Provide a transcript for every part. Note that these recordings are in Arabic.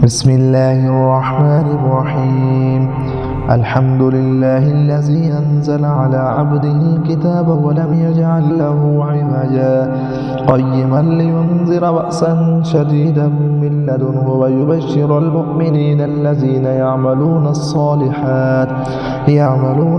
بسم الله الرحمن الرحيم. الحمد لله الذي أنزل على عبده الكتاب ولم يجعل له عوجا قيما لينذر بأسا شديدا من لدنه ويبشر المؤمنين الذين يعملون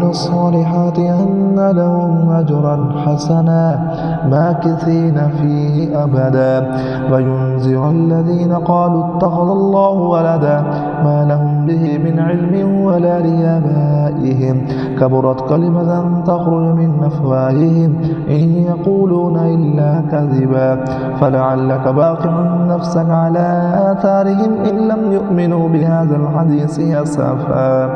الصالحات أن لهم أجرا حسنا ماكثين فيه أبدا وينذر الذين قالوا اتخذ الله ولدا ما لهم به من علم ولا لآبائهم كبرت كلمة تخرج من أفواههم إن يقولون إلا كذبا فلعلك باقع نفسك على آثارهم إن لم يؤمنوا بهذا الحديث أسفا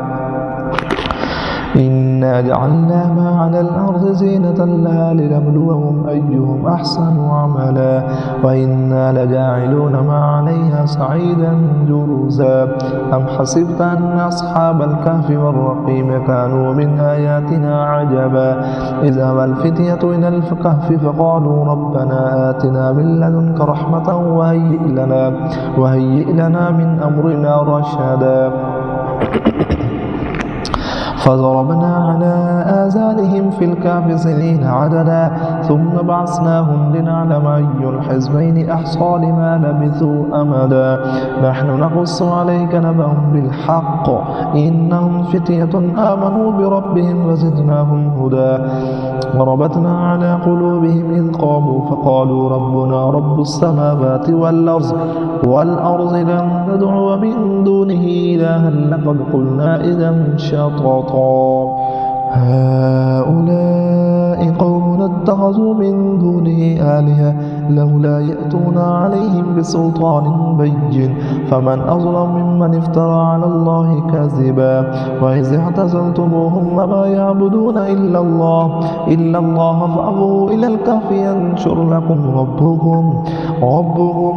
إنا جعلنا ما على الأرض زينة لها لنبلوهم أيهم أحسن عملا وإنا لجاعلون ما عليها صعيدا جرزا أم حسبت أن أصحاب الكهف والرقيم كانوا من آياتنا عجبا إذ أوى الفتية إلى الكهف فقالوا ربنا آتنا من لدنك رحمة وهيئ لنا من أمرنا رشدا فضربنا على آذانهم في الكهف سنين عددا ثم بعثناهم لنعلم أي الحزبين أحصى لما لبثوا أمدا نحن نقص عليك نبأهم بالحق إنهم فتية آمنوا بربهم وزدناهم هدى وربطنا على قلوبهم إذ قاموا فقالوا ربنا رب السماوات والأرض لن ندعو من دونه إلها لقد قلنا إذا شططا هؤلاء قوم اتخذوا من دونه آلهة لولا يأتون عليهم بسلطان بين فمن أظلم ممن افترى على الله كذبا وإذ اعتزلتموهم وما يعبدون إلا الله فأبوا إلى الكهف ينشر لكم ربكم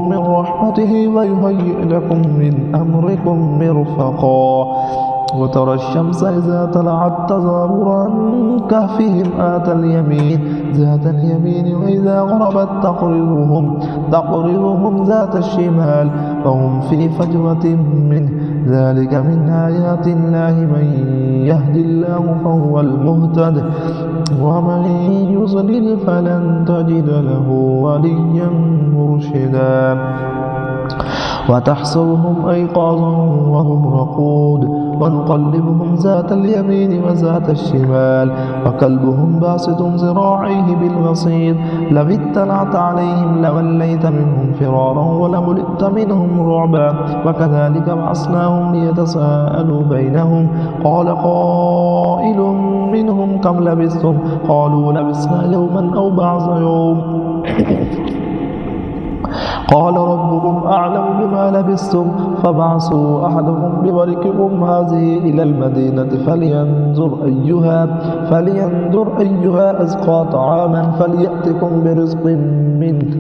من رحمته ويهيئ لكم من أمركم مرفقا وترى الشمس إذا طلعت تزاور عن كهفهم ذات اليمين وإذا غربت تقرضهم ذات الشمال وهم في فجوة منه ذلك من آيات الله من يهد الله فهو المهتد ومن يضلل فلن تجد له وليا مرشدا وتحسبهم أيقاظا وهم رقود ونقلبهم ذات اليمين وذات الشمال وكلبهم باسط ذراعيه بالوصيد لو اطلعت عليهم لوليت منهم فرارا ولملئت منهم رعبا وكذلك بعثناهم ليتساءلوا بينهم قال قائل منهم كم لبثتم قالوا لبثنا يوما أو بعض يوم قال ربكم أعلم بما لبثتم فابعثوا أحدكم بورقكم هذه إلى المدينة فلينظر أيها أزكى طعاما فليأتكم برزق منه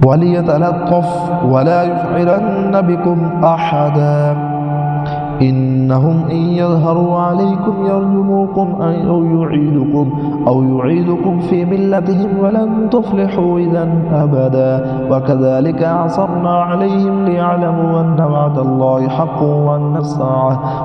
وليتلطف ولا يشعرن بكم أحدا إنهم إن يظهروا عليكم يرجموكم أو يعيدكم في ملتهم ولن تفلحوا إذا أبدا وكذلك أعصرنا عليهم ليعلموا أن وعد الله حق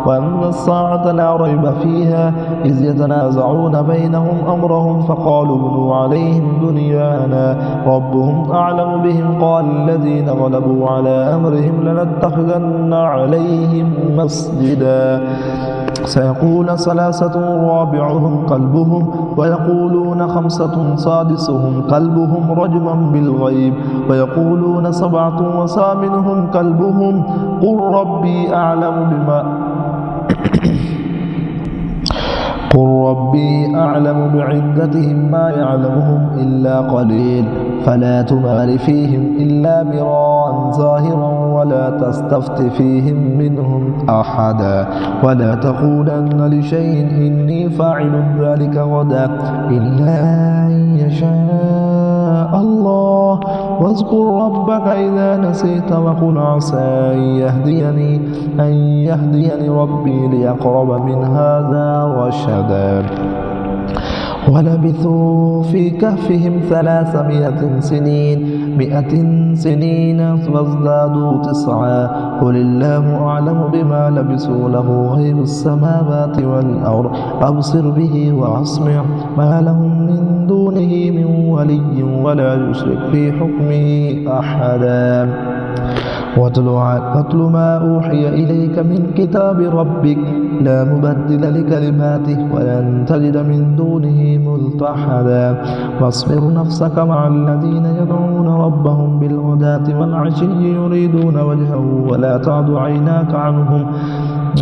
وأن الساعة لا ريب فيها إذ يتنازعون بينهم أمرهم فقالوا ابنوا عليهم بنيانا ربهم أعلم بهم قال الذين غلبوا على أمرهم لنتخذن عليهم مسجدا سيقول 3 رابعهم كلبهم ويقولون 5 سادسهم كلبهم رجما بالغيب ويقولون 7 وثامنهم كلبهم قل ربي أعلم بعدتهم ما يعلمهم إلا قليل فلا تمار فيهم إلا مراء ظاهرا ولا تستفت فيهم منهم أحدا ولا تقولن لشيء إني فاعل ذلك غدا إلا أن يشاء الله واذكر ربك إذا نسيت وقل عسى أن يهديني ربي لأقرب من هذا رشدا ولبثوا في كهفهم 300 سنين 100 سنين فازدادوا 9 قل الله أعلم بما لبثوا له غيب السماوات والأرض أبصر به وأسمع ما لهم من دونه من ولي ولا يشرك في حكمه أحدا واتل ما أوحي إليك من كتاب ربك لا مبدل لكلماته ولن تجد من دونه ملتحدا واصبر نفسك مع الذين يدعون ربهم بالغداة والعشي يريدون وجهه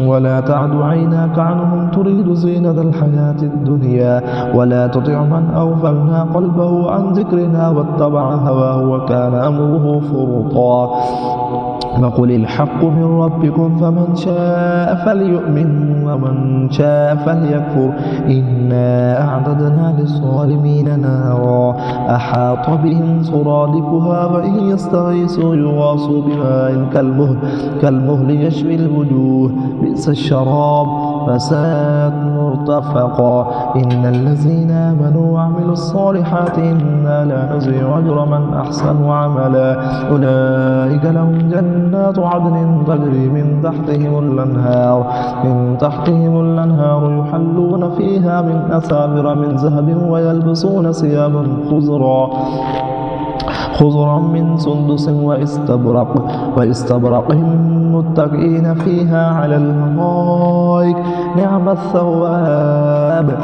ولا تعد عيناك عنهم تريد زينة الحياة الدنيا ولا تطع من أغفلنا قلبه عن ذكرنا واتبع هواه وكان أمره فرطا وقل الحق من ربكم فمن شاء فليؤمن ومن شاء فليكفر إنا أعددنا للظالمين نارا أحاط بهم سرادقها وإن يستغيثوا يغاثوا بماء كالمهل يشوي الوجوه بئس الشراب فساءت مرتفقا إن الذين آمنوا وعملوا الصالحات إنا لا نضيع أجر من أحسن عملا أولئك لهم جنات عدن تجري من تحتهم الأنهار يحلون فيها من أساور من ذهب ويلبسون ثيابا خضرا من سندس واستبرق متكئين فيها على الأرائك نعم الثواب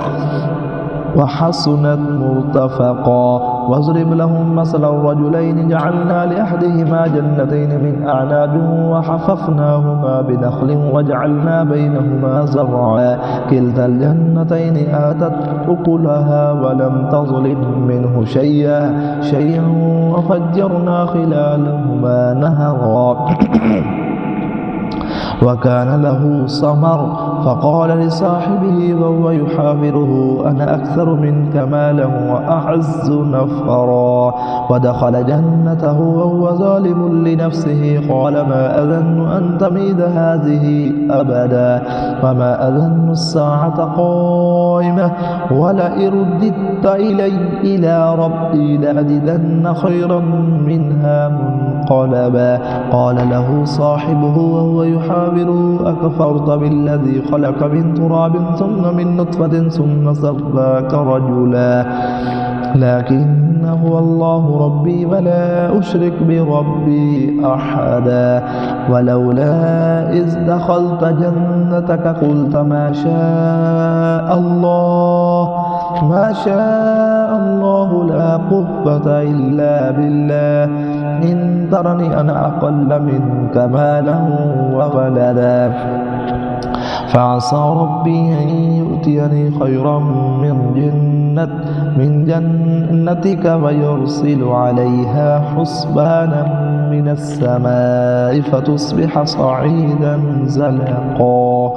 وحسنت مرتفقا واضرب لهم مثل الرجلين جعلنا لأحدهما جنتين من أعناب وحففناهما بنخل وجعلنا بينهما زرعا كلتا الجنتين آتت أكلها ولم تظلم منه شيئا وفجرنا خلالهما نهرا وكان له ثمر فقال لصاحبه وهو يحاوره أنا أكثر منك مالا وأعز نفرا ودخل جنته وهو ظالم لنفسه قال ما أظن أن تميد هذه أبدا وما أظن الساعة قائمة ولئن رددت إلى ربي لأجدن خيرا منها منقلبا قال له صاحبه وهو يحاوره أكفرت بالذي خلق من تراب ثم من نطفة ثم سواك رجلا لكن هو الله ربي ولا أشرك بربي أحدا ولولا إذ دخلت جنتك قلت ما شاء الله لا قوة إلا بالله إن ترني أنا أقل منك مالا وولدا فعسى ربي أن يؤتيني خيرا من جنتك ويرسل عليها حسبانا من السماء فتصبح صعيدا زلقا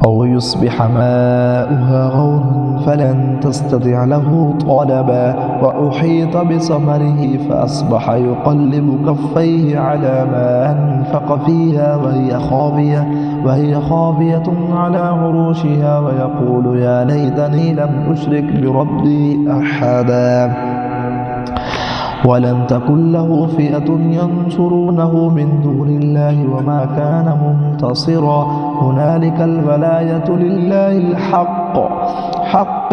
أو يصبح ماؤها غورا فلن تستطع له طلبا وأحيط بثمره فأصبح يقلب كفيه على ما أنفق فيها وهي خاوية على عروشها ويقول يا ليتني لم أشرك بربي أحدا ولم تكن له فئة ينصرونه من دون الله وما كان منتصرا هنالك الولاية لله الحق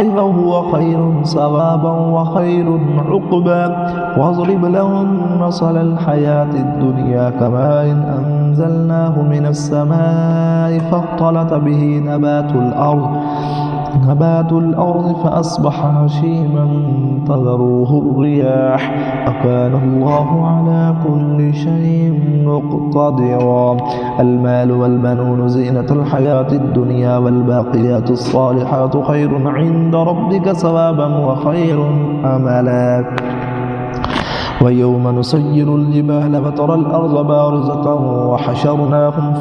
وهو خير ثوابا وخير عقبا واضرب لهم مثل الحياة الدنيا كماء أنزلناه من السماء فاختلط به نبات الأرض فأصبح هشيما تذروه الرياح وكان الله على كل شيء مقتدرا المال والبنون زينة الحياة الدنيا والباقيات الصالحات خير عند ربك ثوابا وخير أملا ويوم نسير الجبال فترى الأرض بارزة وحشرناهم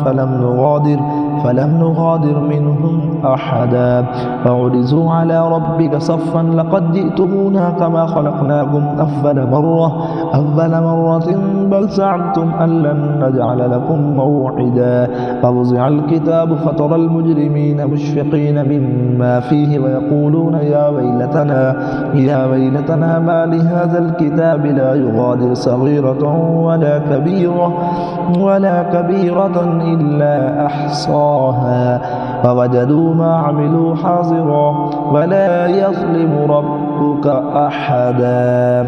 فلم نغادر منهم أحدا فعرضوا على ربك صفا لقد جئتمونا كما خلقناكم أول مرة بل زعمتم أن لن نجعل لكم موعدا فوضع الكتاب فترى المجرمين مشفقين مما فيه ويقولون يا ويلتنا ما لهذا الكتاب لا يغادر صغيرة ولا كبيرة إلا أحصاها فوجدوا ما عملوا حاضرا ولا يظلم ربك أحدا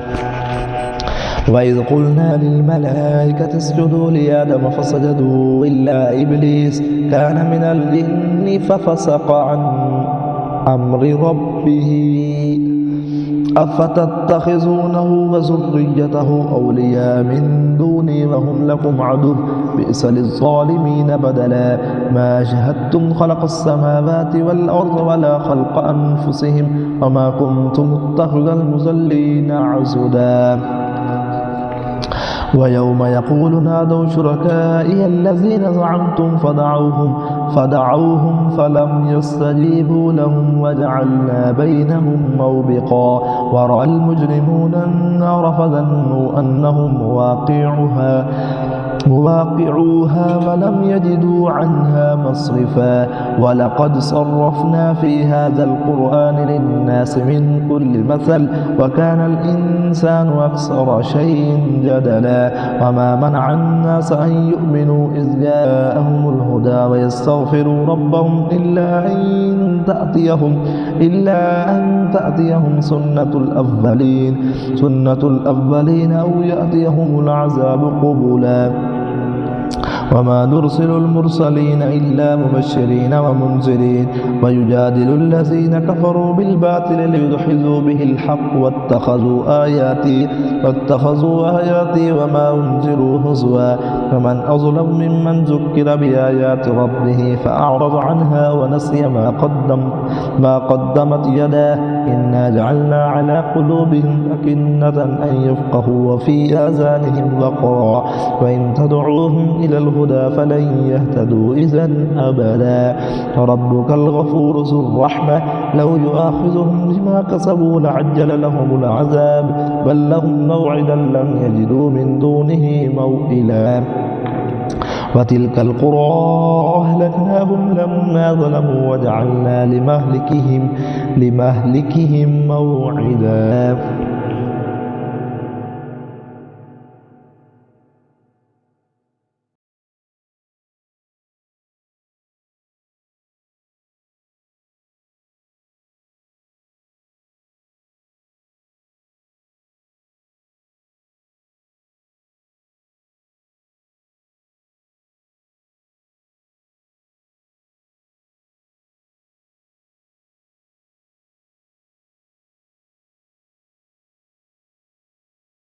وإذ قلنا للملائكة اسجدوا لآدم فسجدوا إلا إبليس كان من الجن ففسق عن أمر ربه أفتتخذونه وذريته أولياء من دوني وهم لكم عدو بئس للظالمين بدلا ما شهدتم خلق السماوات والأرض ولا خلق أنفسهم وما كنتم متخذ المضلين عضدا ويوم يقول نادوا شركائي الذين زعمتم فدعوهم فلم يستجيبوا لهم وجعلنا بينهم موبقا ورأى المجرمون النار فظنوا أنهم مواقعوها ولم يجدوا عنها مصرفا ولقد صرفنا في هذا القرآن للناس من كل مثل وكان الإنسان أكثر شيء جدلا وما منع الناس أن يؤمنوا إذ جاءهم الهدى ويستغفروا ربهم إلا أن تأتيهم سنة الأولين أو يأتيهم العذاب قبلا وما نرسل المرسلين إلا مبشرين ومنذرين ويجادل الذين كفروا بالباطل ليدحضوا به الحق واتخذوا آياتي وما أنذروا هزوا فمن أظلم ممن ذكر بآيات ربه فأعرض عنها ونسي ما قدمت يداه إنا جعلنا على قلوبهم أكنة أن يفقهوا وفي آذانهم وقرا وإن تدعوهم إلى الهدى فلن يهتدوا إذا أبدا ربك الغفور ذو الرحمة لو يؤاخذهم بما كسبوا لعجل لهم العذاب بل لهم موعدا لم يجدوا من دونه موئلا وتلك القرى أهلكناهم لما ظلموا وجعلنا لمهلكهم موعدا